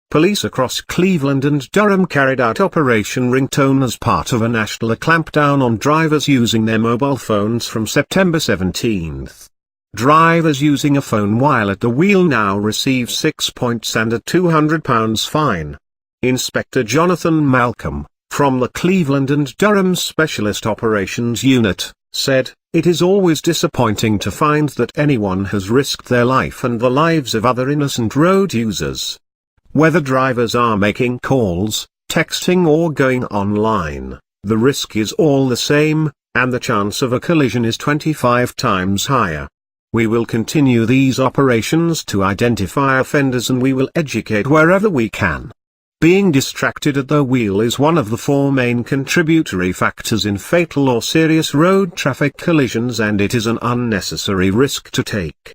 Police across Cleveland and Durham carried out Operation Ringtone as part of a national clampdown on drivers using their mobile phones from September 17. Drivers using a phone while at the wheel now receive 6 points and a £200 fine. Inspector Jonathan Malcolm, from the Cleveland and Durham Specialist Operations Unit, said, "It is always disappointing to find that anyone has risked their life and the lives of other innocent road users. Whether drivers are making calls, texting or going online, the risk is all the same, and the chance of a collision is 25 times higher. We will continue these operations to identify offenders and we will educate wherever we can. Being distracted at the wheel is one of the 4 main contributory factors in fatal or serious road traffic collisions, and it is an unnecessary risk to take.